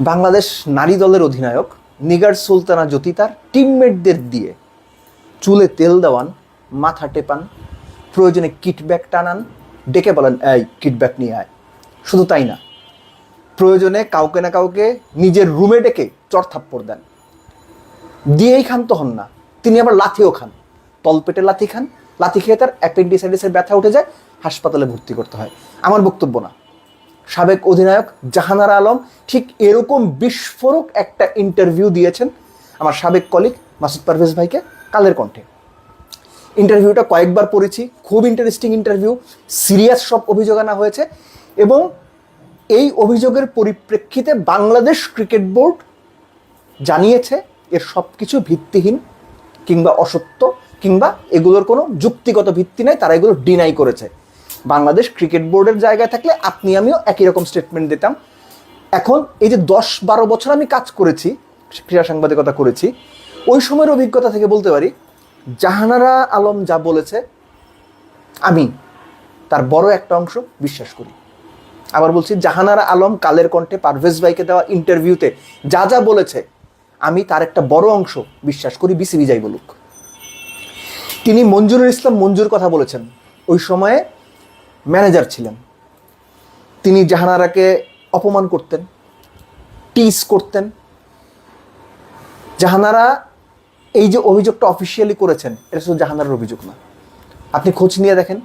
বাংলাদেশ নারী দলের অধিনায়ক নিগার সুলতানা জ্যোতি তার টিমমেটদের দিয়ে চুলে তেল দেওয়ান, মাথা টেপান, প্রয়োজনে কিটব্যাক টানান, ডেকে বলেন এই কিটব্যাক নিয়ে আয়। শুধু তাই না, প্রয়োজনে কাউকে না কাউকে নিজের রুমে ডেকে চড়থাপ্পড় দেন। দিয়েই ক্ষান্ত হন না, তিনি আবার লাথিও খান, তলপেটে লাথি খান। লাথি খেয়ে তার অ্যাপেন্ডিসাইটিসের ব্যথা উঠে যায়, হাসপাতালে ভর্তি করতে হয়। আমার বক্তব্য না, সাবেক অধিনায়ক জাহানারা আলম ঠিক এরকম বিস্ফোরক একটা ইন্টারভিউ দিয়েছেন আমার সাবেক কলিগ মাসুদ পারভেজ ভাইকে কালের কণ্ঠে। ইন্টারভিউটা কয়েকবার পড়েছি, খুব ইন্টারেস্টিং ইন্টারভিউ, সিরিয়াস সব অভিযোগ আনা হয়েছে এবং এই অভিযোগের পরিপ্রেক্ষিতে বাংলাদেশ ক্রিকেট বোর্ড জানিয়েছে এর সব কিছু ভিত্তিহীন কিংবা অসত্য কিংবা এগুলোর কোনো যুক্তিগত ভিত্তি নাই, তারা এগুলো ডিনাই করেছে। বাংলাদেশ ক্রিকেট বোর্ডের জায়গায় থাকলে আপনি আমিও একই রকম স্টেটমেন্ট দিতাম। এখন এই যে 10-12 বছর আমি কাজ করেছি, ক্রীড়া সাংবাদিকতা করেছি, ওই সময়ের অভিজ্ঞতা থেকে বলতে পারি জাহানারা আলম যা বলেছে আমি তার বড় একটা অংশ বিশ্বাস করি। আবার বলছি, জাহানারা আলম কালের কণ্ঠে পারভেজ ভাইকে দেওয়া ইন্টারভিউতে যা যা বলেছে আমি তার একটা বড় অংশ বিশ্বাস করি, বিসিবি যাই বলুক। তিনি মঞ্জুরুল ইসলাম মঞ্জুর কথা বলেছেন, ওই সময়ে ম্যানেজার ছিলেন। তিনি জাহানারাকে অপমান করতেন, টিজ করতেন। জাহানারা এই যে অভিযোগটা অফিসিয়ালি করেছেন, এটা শুধু জাহানারার অভিযোগ না, আপনি খোঁজ নিয়ে দেখেন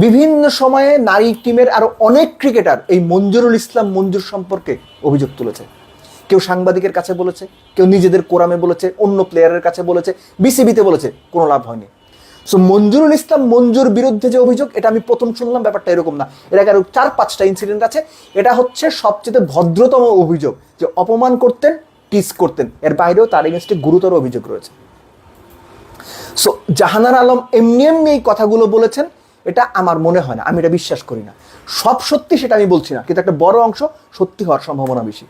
বিভিন্ন সময়ে নারী টিমের আরো অনেক ক্রিকেটার এই মঞ্জুরুল ইসলাম মঞ্জুর সম্পর্কে অভিযোগ তুলেছে। কেউ সাংবাদিকের কাছে বলেছে, কেউ নিজেদের কোরামে বলেছে, অন্য প্লেয়ারের কাছে বলেছে, বিসিবিতে বলেছে, কোনো লাভ হয়নি। সো মঞ্জুরুল ইসলাম মঞ্জুর বিরুদ্ধে যে অভিযোগ, এটা আমি প্রথম শুনলাম, ব্যাপারটা এরকম না। এর আগে আরো 4-5টা ইনসিডেন্ট আছে। এটা হচ্ছে সবচেয়ে ভদ্রতম অভিযোগ যে অপমান করতেন, টিজ করতেন। এর বাইরেও তার এগেনস্টে গুরুতর অভিযোগ রয়েছে। সো জাহানারা আলম এমনি এমনি এই কথাগুলো বলেছেন, এটা আমার মনে হয় না, আমি এটা বিশ্বাস করি না। সব সত্যি সেটা আমি বলছি না, কিন্তু একটা বড় অংশ সত্যি হওয়ার সম্ভাবনা বেশি।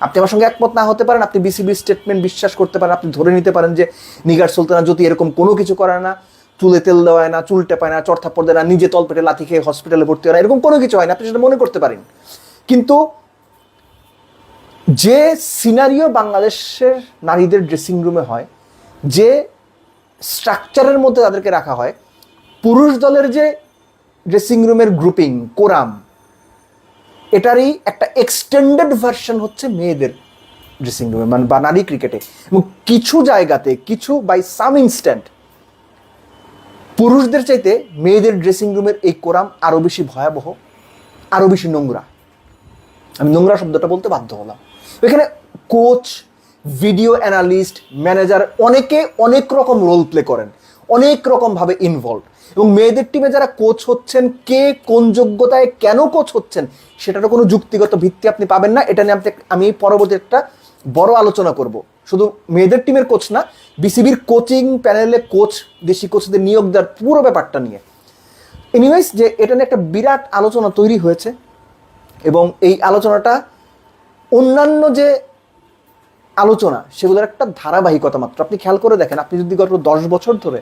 আপনি আমার সঙ্গে একমত না হতে পারেন, আপনি বিসিবির স্টেটমেন্ট বিশ্বাস করতে পারেন, আপনি ধরে নিতে পারেন যে নিগার সুলতানা জ্যোতি এরকম কোনো কিছু করে না, চুলে তেল দেওয়ায় না, চুল টেপায় না, চড়থাপ্পড় দেয় না, নিজে তলপেটে লাথি খেয়ে হসপিটালে ভর্তি হয় না, এরকম কোনো কিছু হয় না, আপনি সেটা মনে করতে পারেন। কিন্তু যে সিনারিও বাংলাদেশের নারীদের ড্রেসিং রুমে হয়, যে স্ট্রাকচারের মধ্যে তাদেরকে রাখা হয়, পুরুষ দলের যে ড্রেসিং রুমের গ্রুপিং, কোরাম, এটারই একটা এক্সটেন্ডেড ভার্সন হচ্ছে মেয়েদের ড্রেসিং রুমে, মানে বা নারী ক্রিকেটে। এবং কিছু জায়গাতে, কিছু বাই সাম ইনস্ট্যান্ট, পুরুষদের চাইতে মেয়েদের ড্রেসিং রুমের এই কোরাম আরো বেশি ভয়াবহ, আরো বেশি নোংরা। আমি নোংরা শব্দটা বলতে বাধ্য হলাম। এখানে কোচ, ভিডিও অ্যানালিস্ট, ম্যানেজার অনেকে অনেক রকম রোল প্লে করেন, অনেক রকমভাবে ইনভলভ। এবং মেয়েদের টিমে যারা কোচ হচ্ছেন, কে কোন যোগ্যতায় কেন কোচ হচ্ছেন, সেটারও কোনো যুক্তিগত ভিত্তি আপনি পাবেন না। এটা নিয়ে আমি পরবর্তী একটা বড় আলোচনা করব। শুধু মেয়েদের টিমের কোচ না, বিসিবির কোচিং প্যানেলে কোচ, দেশি কোচদের নিয়োগ দেওয়ার পুরো ব্যাপারটা নিয়ে। এনিওয়েজ, যে এটা নিয়ে একটা বিরাট আলোচনা তৈরি হয়েছে এবং এই আলোচনাটা অন্যান্য যে আলোচনা সেগুলোর একটা ধারাবাহিকতা মাত্র। আপনি খেয়াল করে দেখেন, আপনি যদি গত 10 বছর ধরে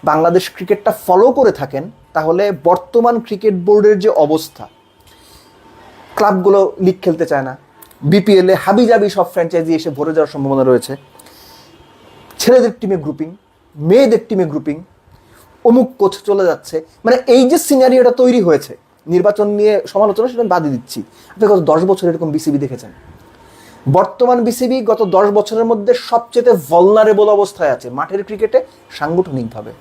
বাংলাদেশ ক্রিকেটটা ফলো করে থাকেন, তাহলে বর্তমান ক্রিকেট বোর্ডের যে অবস্থা, ক্লাবগুলো লিগ খেলতে চায় না, বিপিএলে হাবিজাবি সব ফ্র্যাঞ্চাইজি এসে ভরে যাওয়ার সম্ভাবনা রয়েছে, ছেলেদের টিমে গ্রুপিং, মেয়েদের টিমে গ্রুপিং, অমুক কোচ চলে যাচ্ছে, মানে এই যে সিনারিওটা তৈরি হয়েছে, নির্বাচন নিয়ে সমালোচনা সেটা বাদই দিচ্ছি। আপনি গত 10 বছর এরকম বিসিবি দেখেছেন? বর্তমান বিসিবি গত 10 বছরের মধ্যে সবচেয়ে ভলনারেবল অবস্থায় আছে মাঠের ক্রিকেটে, সাংগঠনিকভাবে।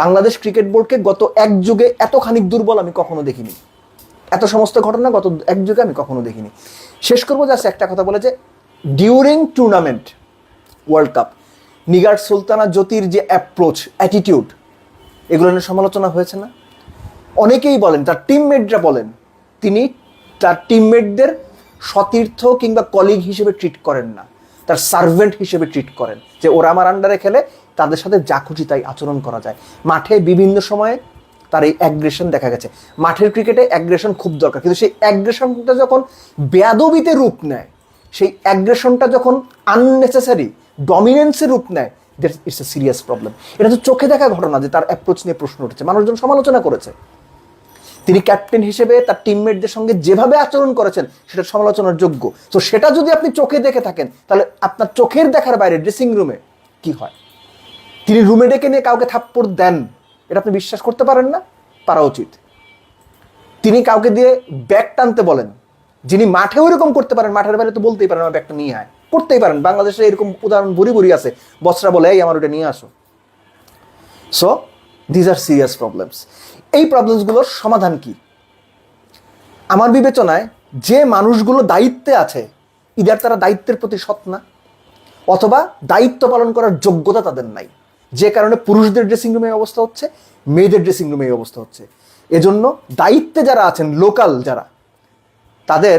বাংলাদেশ ক্রিকেট বোর্ডকে গত এক যুগে এতখানি দুর্বল আমি কখনো দেখিনি। এত সমস্ত ঘটনা গত এক যুগে আমি কখনো দেখিনি। শেষ করবো জাস্ট একটা কথা বলে, যে during tournament, world cup, Nigar Sultana জ্যোতির যে অ্যাপ্রোচ, অ্যাটিটিউড, এগুলো নিয়ে সমালোচনা হয়েছে না? অনেকেই বলেন, তার টিমমেটরা বলেন, তিনি তার টিমমেটদের সতীর্থ কিংবা কলিগ হিসেবে ট্রিট করেন না, তার সার্ভেন্ট হিসেবে ট্রিট করেন, যে ওরা আমার আন্ডারে খেলে, তাদের সাথে যা খুশি তাই আচরণ করা যায়। মাঠে বিভিন্ন সময়ে তার এই অ্যাগ্রেশন দেখা গেছে। মাঠের ক্রিকেটে অ্যাগ্রেশন খুব দরকার, কিন্তু সেই অ্যাগ্রেশনটা যখন বেয়াদবিতে রূপ নেয়, সেই অ্যাগ্রেশনটা যখন আননেসেসারি ডমিনেন্সের রূপ নেয়, ইটস এ সিরিয়াস প্রবলেম। এটা তো চোখে দেখা ঘটনা যে তার অ্যাপ্রোচ নিয়ে প্রশ্ন উঠেছে, মানুষজন সমালোচনা করেছে। তিনি ক্যাপ্টেন হিসেবে তার টিমমেটদের সঙ্গে যেভাবে আচরণ করেছেন সেটা সমালোচনার যোগ্য। তো সেটা যদি আপনি চোখে দেখে থাকেন, তাহলে আপনার চোখের দেখার বাইরে ড্রেসিং রুমে কি হয়? তিনি রুমে ডেকে নিয়ে কাউকে থাপ্পড় দেন, এটা আপনি বিশ্বাস করতে পারেন না? পারা উচিত। তিনি কাউকে দিয়ে ব্যাগ টানতে বলেন, যিনি মাঠেও এরকম করতে পারেন, মাঠের বাইরে তো বলতেই পারেন আমার ব্যাগটা নিয়ে আয়, করতেই পারেন। বাংলাদেশে এরকম উদাহরণ ভরি ভরি আছে, বসরা বলে এই আমার ওটা নিয়ে আসো। So these are serious problems. এই প্রবলেমসগুলোর সমাধান কি? আমার বিবেচনায় যে মানুষগুলো দায়িত্বে আছে, ইদার তারা দায়িত্বের প্রতি সৎ না, অথবা দায়িত্ব পালন করার যোগ্যতা তাদের নাই, যে কারণে পুরুষদের ড্রেসিং রুমে এই অবস্থা হচ্ছে, মেয়েদের ড্রেসিং রুমে এই অবস্থা হচ্ছে। এজন্য দায়িত্বে যারা আছেন, লোকাল যারা, তাদের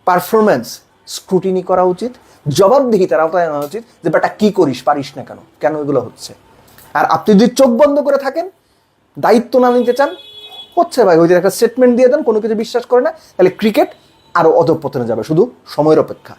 পারফরমেন্স স্ক্রুটিনি করা উচিত, জবাবদিহিতার আওতায় আনা উচিত, যে বেটা কি করিস, পারিস না কেন, কেন এগুলো হচ্ছে। আর আপনি যদি চোখ বন্ধ করে থাকেন, দায়িত্ব না নিতে চান, হচ্ছে ভাই ওই যে একটা স্টেটমেন্ট দিয়ে দেন, কোনো কিছু বিশ্বাস করে না, তাহলে ক্রিকেট আরো অধঃপতনে যাবে, শুধু সময়ের অপেক্ষা।